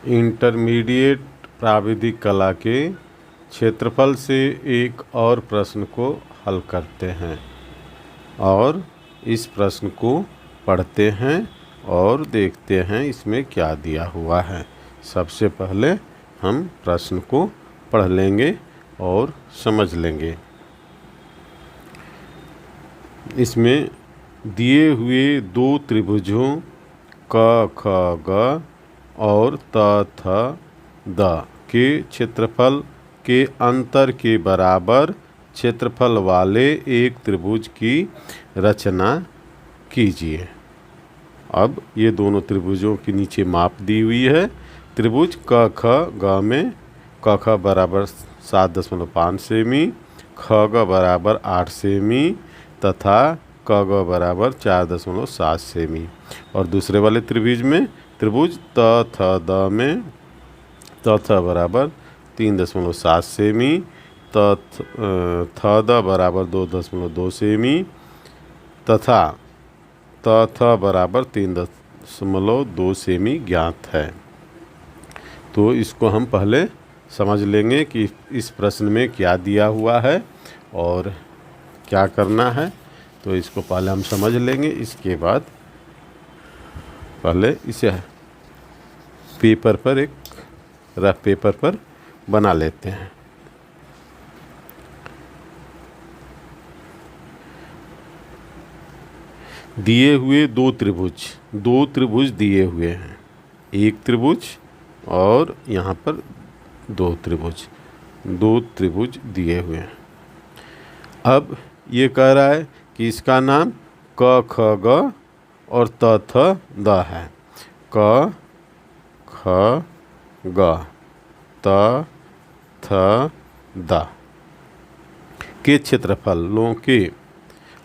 Intermediate प्राविधिक कला के क्षेत्रफल से एक और प्रश्न को हल करते हैं और इस प्रश्न को पढ़ते हैं और देखते हैं इसमें क्या दिया हुआ है। सबसे पहले हम प्रश्न को पढ़ लेंगे और समझ लेंगे। इसमें दिए हुए दो त्रिभुजों क ख ग और त थ द के क्षेत्रफल के अंतर के बराबर क्षेत्रफल वाले एक त्रिभुज की रचना कीजिए। अब ये दोनों त्रिभुजों के नीचे माप दी हुई है। त्रिभुज क ख ग में क ख बराबर 7.5 सेमी, ख ग बराबर 8 सेमी तथा क ग बराबर 4.7 सेमी। और दूसरे वाले त्रिभुज में त्रिभुज त थ द में त थ बराबर 3.7 सेमी, थ द बराबर 2.2 सेमी तथा त थ बराबर 3.2 सेमी ज्ञात है। तो इसको हम पहले समझ लेंगे कि इस प्रश्न में क्या दिया हुआ है और क्या करना है। तो इसको पहले हम समझ लेंगे, इसके बाद पहले इसे पेपर पर, एक रफ पेपर पर बना लेते हैं। दिए हुए दो त्रिभुज दिए हुए हैं, एक त्रिभुज और यहाँ पर दो त्रिभुज दिए हुए हैं। अब ये कह रहा है कि इसका नाम क ख ग और त थ द है। क ख ग त थ द के क्षेत्रफलों के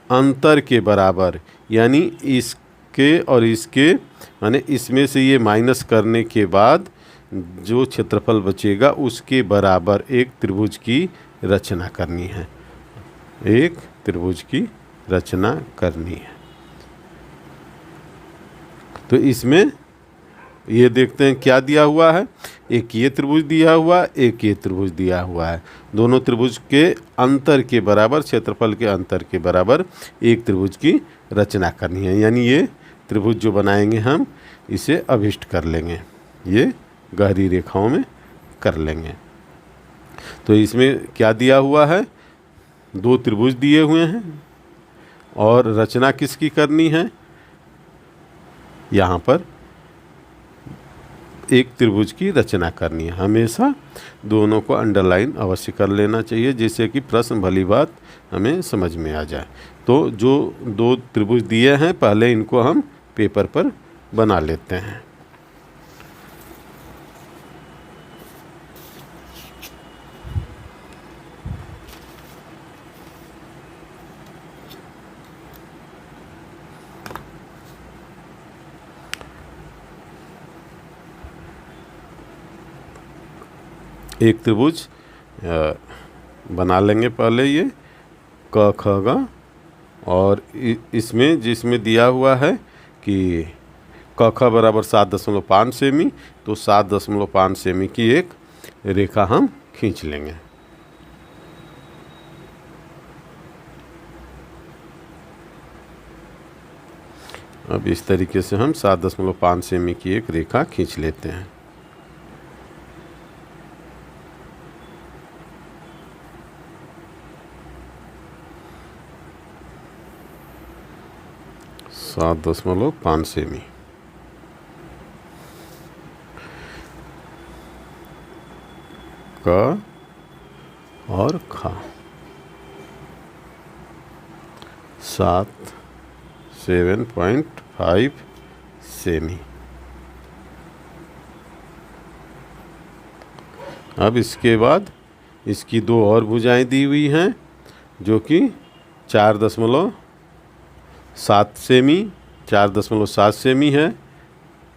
अंतर के बराबर, यानी इसके और इसके, यानी इसमें से ये माइनस करने के बाद जो क्षेत्रफल बचेगा उसके बराबर एक त्रिभुज की रचना करनी है। एक त्रिभुज की रचना करनी है। तो इसमें ये देखते हैं क्या दिया हुआ है। एक ये त्रिभुज दिया हुआ, एक ये त्रिभुज दिया हुआ है। दोनों त्रिभुज के अंतर के बराबर, क्षेत्रफल के अंतर के बराबर एक त्रिभुज की रचना करनी है। यानी ये त्रिभुज जो बनाएंगे हम इसे अभिष्ट कर लेंगे, ये गहरी रेखाओं में कर लेंगे। तो इसमें क्या दिया हुआ है, दो त्रिभुज दिए हुए हैं और रचना किसकी करनी है, यहाँ पर एक त्रिभुज की रचना करनी है। हमेशा दोनों को अंडरलाइन अवश्य कर लेना चाहिए, जिससे कि प्रश्न भली बात हमें समझ में आ जाए। तो जो दो त्रिभुज दिए हैं पहले इनको हम पेपर पर बना लेते हैं। एक त्रिभुज बना लेंगे पहले, ये क ख ग, और इसमें जिसमें दिया हुआ है कि क ख बराबर 7.5 सेमी, तो 7.5 सेमी की एक रेखा हम खींच लेंगे। अब इस तरीके से हम 7.5 सेमी की एक रेखा खींच लेते हैं। सात 7.5 सेमी। क और ख 7.5 सेमी। अब इसके बाद इसकी दो और भुजाएं दी हुई हैं जो कि 4.7 सेमी, 4.7 सेमी है।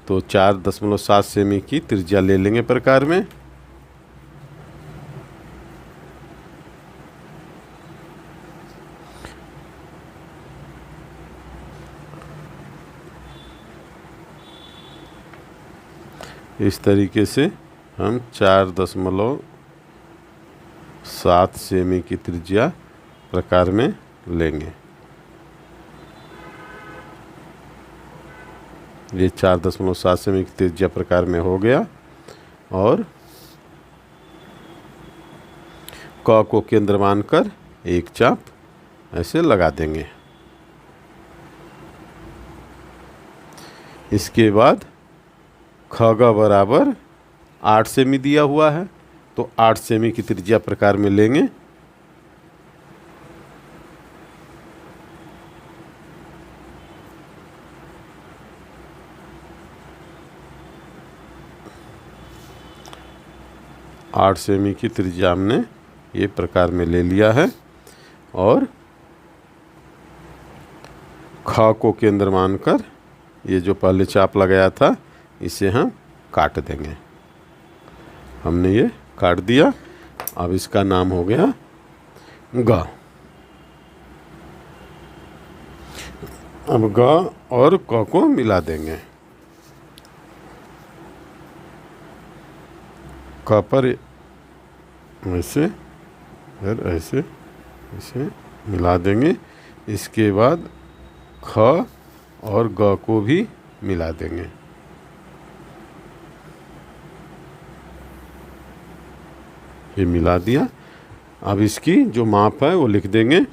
तो 4.7 सेमी की त्रिज्या ले लेंगे प्रकार में। इस तरीके से हम 4.7 सेमी की त्रिज्या प्रकार में लेंगे। ये 4.7 सेमी की त्रिज्या प्रकार में हो गया और क को केंद्र मानकर एक चाप ऐसे लगा देंगे। इसके बाद खगा बराबर 8 सेमी दिया हुआ है तो 8 सेमी की त्रिज्या प्रकार में लेंगे। आठ सेमी की त्रिज्या हमने ये प्रकार में ले लिया है और ख को केंद्र मानकर ये जो पहले चाप लगाया था इसे हम काट देंगे। हमने ये काट दिया। अब इसका नाम हो गया ग। अब ग और क को मिला देंगे। क पर ऐसे फिर ऐसे इसे मिला देंगे। इसके बाद ख और ग को भी मिला देंगे। ये मिला दिया। अब इसकी जो माप है वो लिख देंगे।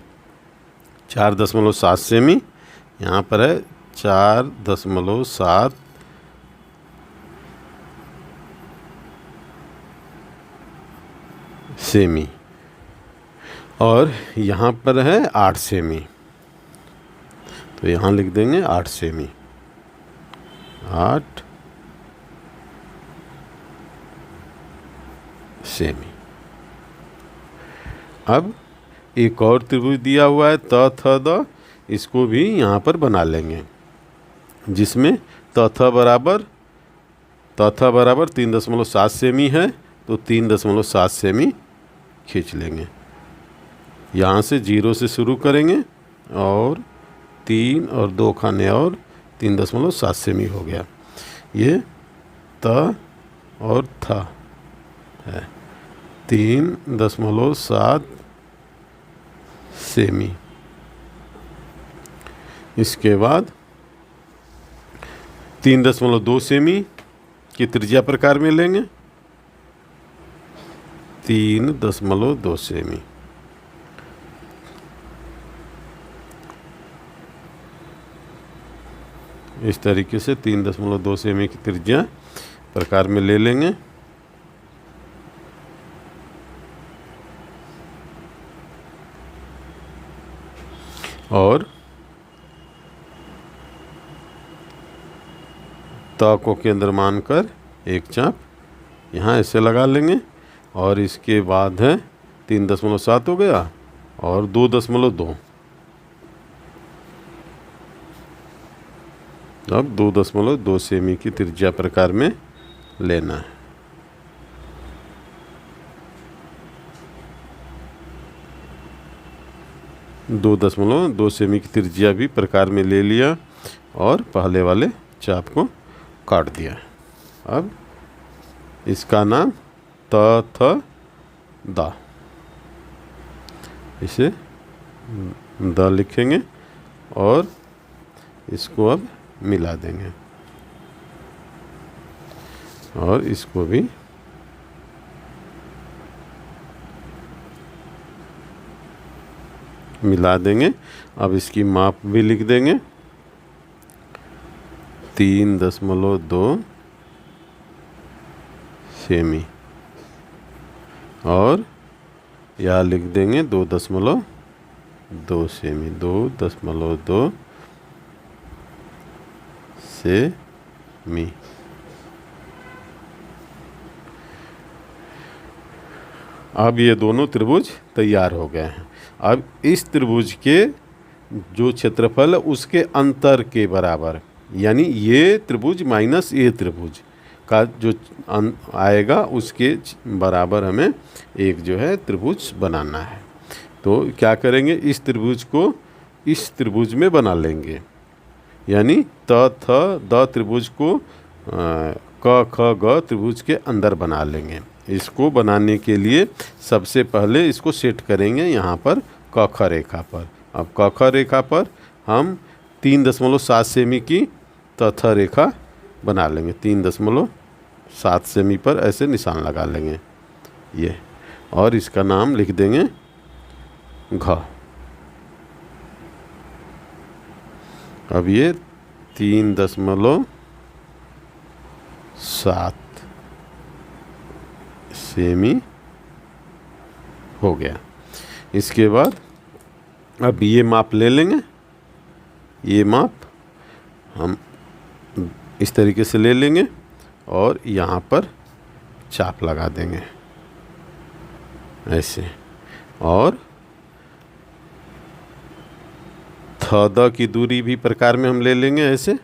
4.7 सेमी यहाँ पर है 4.7 सेमी और यहाँ पर है 8 सेमी तो यहाँ लिख देंगे 8 सेमी 8 सेमी। अब एक और त्रिभुज दिया हुआ है त थ द, इसको भी यहाँ पर बना लेंगे जिसमें त थ बराबर 3.7 सेमी है तो 3.7 सेमी खींच लेंगे। यहाँ से 0 से शुरू करेंगे और 3 और 2 खाने और 3.7 सेमी हो गया। ये त और थ है 3.7 सेमी। इसके बाद 3.2 सेमी की त्रिज्या प्रकार में लेंगे। 3.2 सेमी इस तरीके से 3.2 सेमी की त्रिज्या प्रकार में ले लेंगे। और त को केंद्र मानकर एक चाप यहाँ ऐसे लगा लेंगे और इसके बाद है 3.7 हो गया और 2.2 अब 2.2 सेमी की त्रिज्या प्रकार में लेना है। दो 2 सेमी की त्रिज्या भी प्रकार में ले लिया और पहले वाले चाप को काट दिया। अब इसका नाम त थ द, इसे द लिखेंगे और इसको अब मिला देंगे और इसको भी मिला देंगे। अब इसकी माप भी लिख देंगे 3.2 सेमी और यहाँ लिख देंगे 2.2 सेमी 2.2 सेमी। अब ये दोनों त्रिभुज तैयार हो गए हैं। अब इस त्रिभुज के जो क्षेत्रफल है उसके अंतर के बराबर, यानी ये त्रिभुज माइनस ये त्रिभुज का जो आएगा उसके बराबर हमें एक जो है त्रिभुज बनाना है। तो क्या करेंगे, इस त्रिभुज को इस त्रिभुज में बना लेंगे, यानी त थ द त्रिभुज को क ख ग त्रिभुज के अंदर बना लेंगे। इसको बनाने के लिए सबसे पहले इसको सेट करेंगे यहाँ पर क ख रेखा पर। अब क ख रेखा पर हम 3.7 सेमी की तथ रेखा बना लेंगे। 3.7 सेमी पर ऐसे निशान लगा लेंगे ये, और इसका नाम लिख देंगे घ। अब ये 3.7 सेमी हो गया। इसके बाद अब ये माप ले लेंगे। ये माप हम इस तरीके से ले लेंगे और यहाँ पर चाप लगा देंगे ऐसे, और थ द की दूरी भी प्रकार में हम ले लेंगे ऐसे।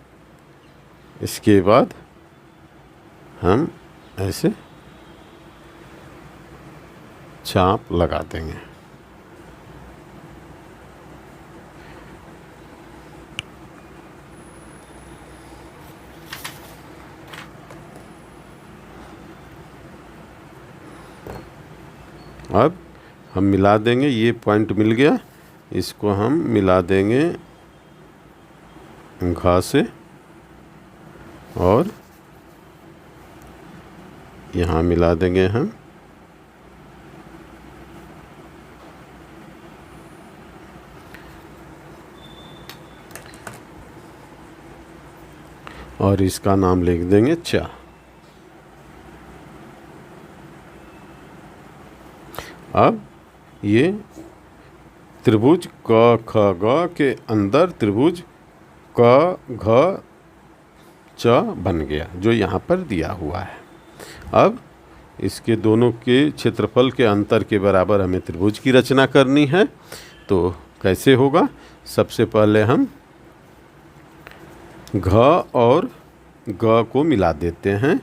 इसके बाद हम ऐसे चाप लगा देंगे। अब हम मिला देंगे, ये पॉइंट मिल गया, इसको हम मिला देंगे घ से, और यहाँ मिला देंगे हम और इसका नाम लिख देंगे च। अब ये त्रिभुज क ख ग के अंदर त्रिभुज क घ च बन गया, जो यहाँ पर दिया हुआ है। अब इसके दोनों के क्षेत्रफल के अंतर के बराबर हमें त्रिभुज की रचना करनी है। तो कैसे होगा? सबसे पहले हम घ और ग को मिला देते हैं।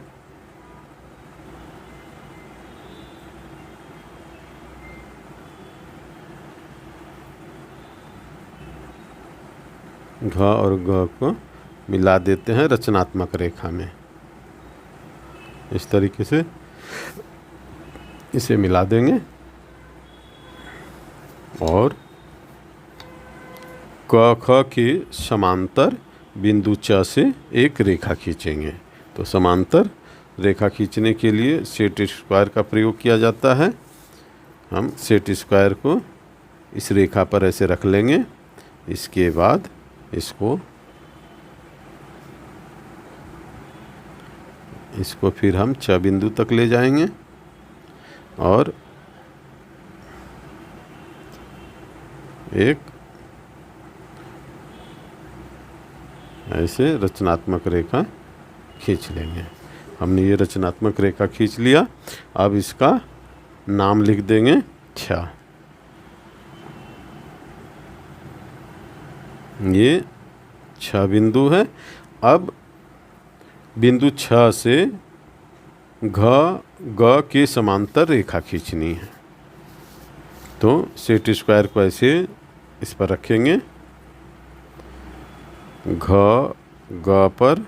घ और ग को मिला देते हैं रचनात्मक रेखा में। इस तरीके से इसे मिला देंगे और क ख के समांतर बिंदु च से एक रेखा खींचेंगे। तो समांतर रेखा खींचने के लिए सेट स्क्वायर का प्रयोग किया जाता है। हम सेट स्क्वायर को इस रेखा पर ऐसे रख लेंगे। इसके बाद इसको फिर हम 6 बिंदु तक ले जाएंगे और एक ऐसे रचनात्मक रेखा खींच लेंगे। हमने ये रचनात्मक रेखा खींच लिया। अब इसका नाम लिख देंगे 6। ये 6 बिंदु है। अब बिंदु 6 से घ ग के समांतर रेखा खींचनी है। तो सेट स्क्वायर को ऐसे इस पर रखेंगे, घ ग पर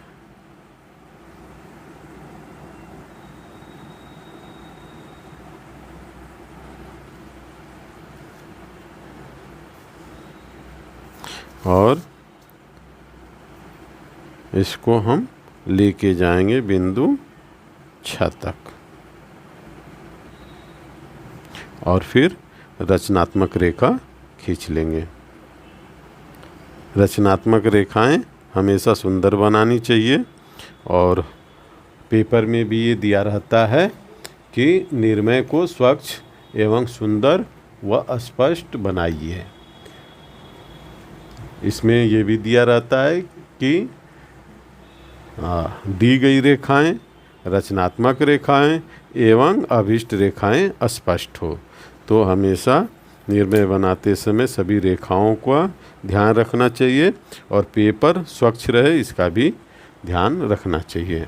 और इसको हम लेके जाएंगे बिंदु 6 तक और फिर रचनात्मक रेखा खींच लेंगे। रचनात्मक रेखाएं हमेशा सुंदर बनानी चाहिए और पेपर में भी ये दिया रहता है कि निर्णय को स्वच्छ एवं सुंदर व स्पष्ट बनाइए। इसमें ये भी दिया रहता है कि दी गई रेखाएं रचनात्मक रेखाएं एवं अभिष्ट रेखाएं स्पष्ट हो। तो हमेशा निर्णय बनाते समय सभी रेखाओं का ध्यान रखना चाहिए और पेपर स्वच्छ रहे, इसका भी ध्यान रखना चाहिए।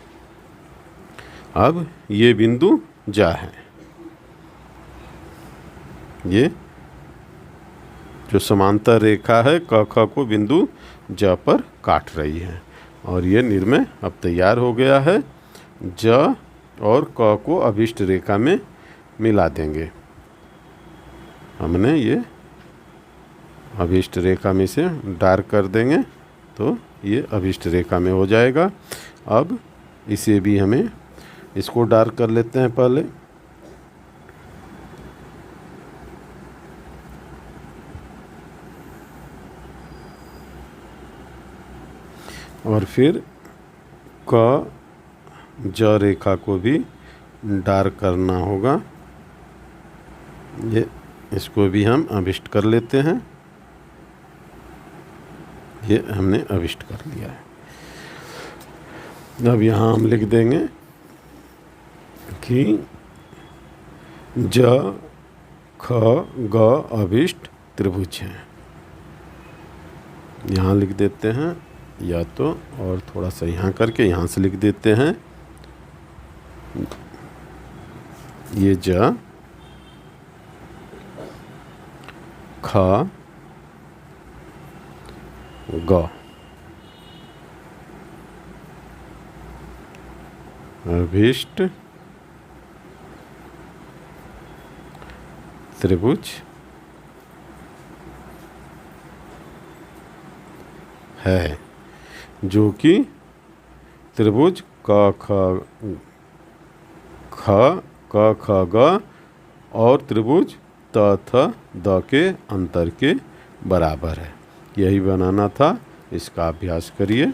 अब ये बिंदु जा है, ये जो समांतर रेखा है क ख को बिंदु ज पर काट रही है और ये निर्णय अब तैयार हो गया है। ज और क को अभिष्ट रेखा में मिला देंगे। हमने ये अभिष्ट रेखा में से डार्क कर देंगे तो ये अभिष्ट रेखा में हो जाएगा। अब इसे भी हमें इसको डार्क कर लेते हैं पहले। और फिर क ज रेखा को भी डार्क करना होगा। ये इसको भी हम अभिष्ट कर लेते हैं। ये हमने अभिष्ट कर लिया है। अब यहाँ हम लिख देंगे कि ज ख ग अभिष्ट त्रिभुज हैं। यहाँ लिख देते हैं, या तो और थोड़ा सा यहाँ करके यहाँ से लिख देते हैं। ये ज ख ग अभिष्ट त्रिभुज है, जो कि त्रिभुज क ख ग और त्रिभुज त थ द के अंतर के बराबर है। यही बनाना था। इसका अभ्यास करिए।